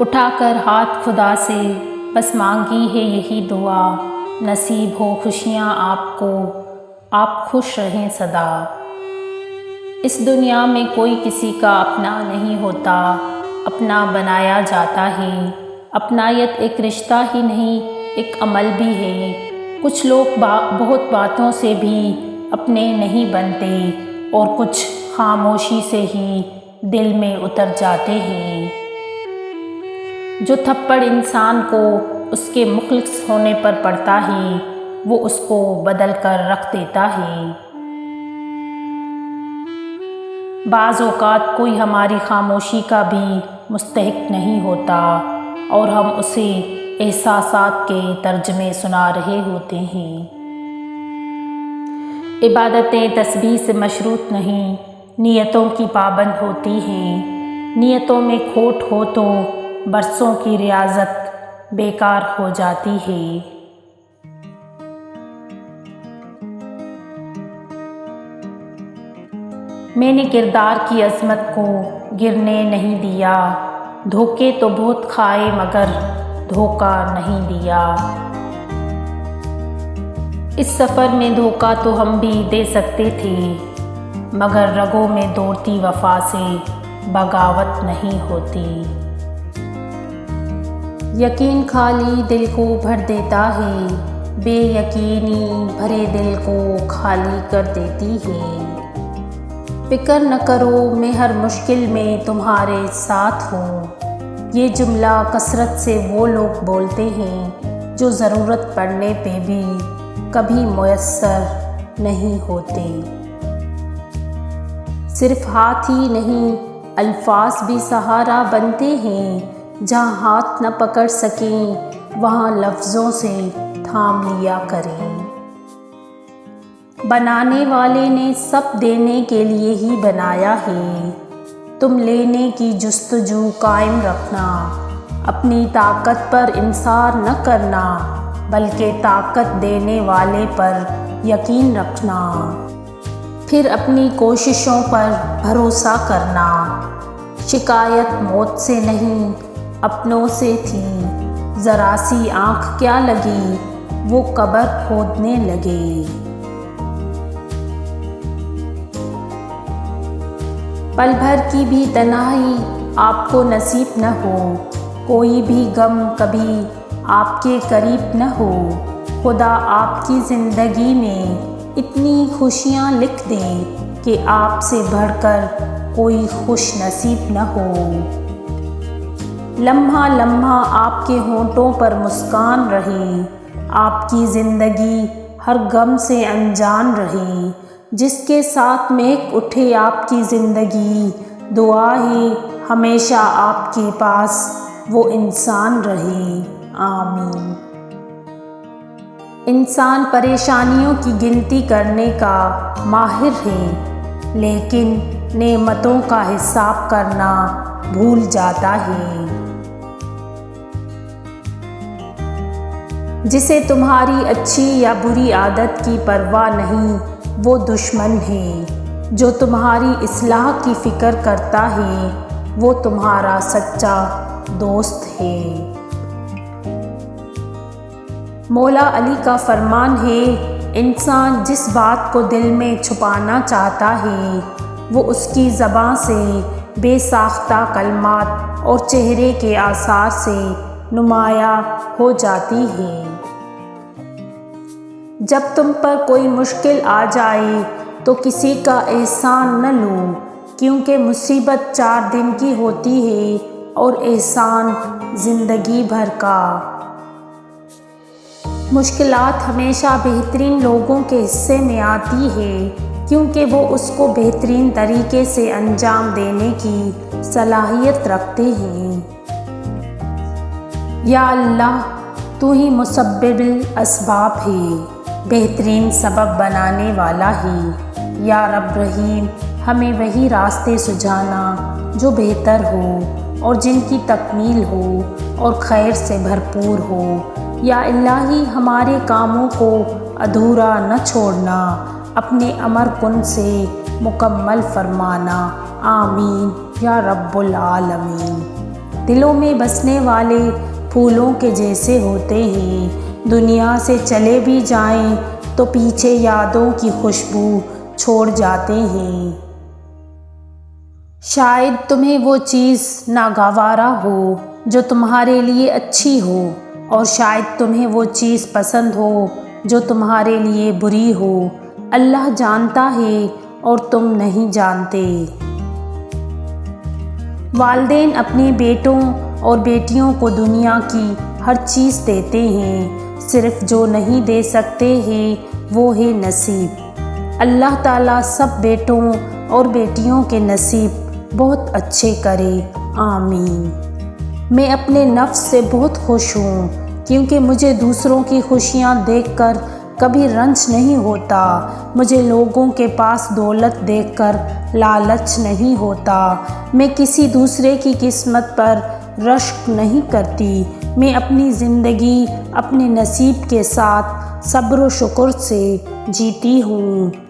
اٹھا کر ہاتھ خدا سے بس مانگی ہے یہی دعا، نصیب ہو خوشیاں آپ کو، آپ خوش رہیں سدا۔ اس دنیا میں کوئی کسی کا اپنا نہیں ہوتا، اپنا بنایا جاتا ہے۔ اپنائیت ایک رشتہ ہی نہیں، ایک عمل بھی ہے۔ کچھ لوگ بہت باتوں سے بھی اپنے نہیں بنتے اور کچھ خاموشی سے ہی دل میں اتر جاتے ہیں۔ جو تھپڑ انسان کو اس کے مخلص ہونے پر پڑتا ہے، وہ اس کو بدل کر رکھ دیتا ہے۔ بعض اوقات کوئی ہماری خاموشی کا بھی مستحق نہیں ہوتا اور ہم اسے احساسات کے ترجمے سنا رہے ہوتے ہیں۔ عبادتیں تسبیح سے مشروط نہیں، نیتوں کی پابند ہوتی ہیں۔ نیتوں میں کھوٹ ہو تو برسوں کی ریاضت بیکار ہو جاتی ہے۔ میں نے کردار کی عظمت کو گرنے نہیں دیا، دھوکے تو بہت کھائے مگر دھوکہ نہیں دیا۔ اس سفر میں دھوکہ تو ہم بھی دے سکتے تھے، مگر رگوں میں دوڑتی وفا سے بغاوت نہیں ہوتی۔ یقین خالی دل کو بھر دیتا ہے، بے یقینی بھرے دل کو خالی کر دیتی ہے۔ فکر نہ کرو میں ہر مشکل میں تمہارے ساتھ ہوں، یہ جملہ کثرت سے وہ لوگ بولتے ہیں جو ضرورت پڑنے پہ بھی کبھی میسر نہیں ہوتے۔ صرف ہاتھ ہی نہیں، الفاظ بھی سہارا بنتے ہیں، جہاں ہاتھ نہ پکڑ سکیں وہاں لفظوں سے تھام لیا کریں۔ بنانے والے نے سب دینے کے لیے ہی بنایا ہے، تم لینے کی جستجو قائم رکھنا، اپنی طاقت پر انحصار نہ کرنا بلکہ طاقت دینے والے پر یقین رکھنا، پھر اپنی کوششوں پر بھروسہ کرنا۔ شکایت موت سے نہیں اپنوں سے تھی، ذرا سی آنکھ کیا لگی وہ قبر کھودنے لگے۔ پل بھر کی بھی تنہائی آپ کو نصیب نہ ہو، کوئی بھی غم کبھی آپ کے قریب نہ ہو، خدا آپ کی زندگی میں اتنی خوشیاں لکھ دے کہ آپ سے بڑھ کر کوئی خوش نصیب نہ ہو۔ لمحہ لمحہ آپ کے ہونٹوں پر مسکان رہے، آپ کی زندگی ہر غم سے انجان رہے، جس کے ساتھ مہک اٹھے آپ کی زندگی، دعا ہے ہمیشہ آپ کے پاس وہ انسان رہے، آمین۔ انسان پریشانیوں کی گنتی کرنے کا ماہر ہے، لیکن نعمتوں کا حساب کرنا بھول جاتا ہے۔ جسے تمہاری اچھی یا بری عادت کی پرواہ نہیں وہ دشمن ہے، جو تمہاری اصلاح کی فکر کرتا ہے وہ تمہارا سچا دوست ہے۔ مولا علی کا فرمان ہے، انسان جس بات کو دل میں چھپانا چاہتا ہے وہ اس کی زبان سے بے ساختہ کلمات اور چہرے کے آثار سے نمایاں ہو جاتی ہے۔ جب تم پر کوئی مشکل آ جائے تو کسی کا احسان نہ لو، کیونکہ مصیبت 4 دن کی ہوتی ہے اور احسان زندگی بھر کا۔ مشکلات ہمیشہ بہترین لوگوں کے حصے میں آتی ہے، کیونکہ وہ اس کو بہترین طریقے سے انجام دینے کی صلاحیت رکھتے ہیں۔ یا اللہ تو ہی مسبب الاسباب ہے، بہترین سبب بنانے والا ہے۔ یا رب رحیم ہمیں وہی راستے سجھانا جو بہتر ہو اور جن کی تکمیل ہو اور خیر سے بھرپور ہو۔ یا الہی ہمارے کاموں کو ادھورا نہ چھوڑنا، اپنے امر کن سے مکمل فرمانا، آمین یا رب العالمین۔ دلوں میں بسنے والے پھولوں کے جیسے ہوتے ہیں، دنیا سے چلے بھی جائیں تو پیچھے یادوں کی خوشبو چھوڑ جاتے ہیں۔ شاید تمہیں وہ چیز ناگوارا ہو جو تمہارے لیے اچھی ہو، اور شاید تمہیں وہ چیز پسند ہو جو تمہارے لیے بری ہو۔ اللہ جانتا ہے اور تم نہیں جانتے۔ والدین اپنے بیٹوں اور بیٹیوں کو دنیا کی ہر چیز دیتے ہیں، صرف جو نہیں دے سکتے ہیں وہ ہے نصیب۔ اللہ تعالیٰ سب بیٹوں اور بیٹیوں کے نصیب بہت اچھے کرے، آمین۔ میں اپنے نفس سے بہت خوش ہوں، کیونکہ مجھے دوسروں کی خوشیاں دیکھ کر کبھی رنج نہیں ہوتا۔ مجھے لوگوں کے پاس دولت دیکھ کر لالچ نہیں ہوتا۔ میں کسی دوسرے کی قسمت پر رشک نہیں کرتی۔ میں اپنی زندگی اپنے نصیب کے ساتھ صبر و شکر سے جیتی ہوں۔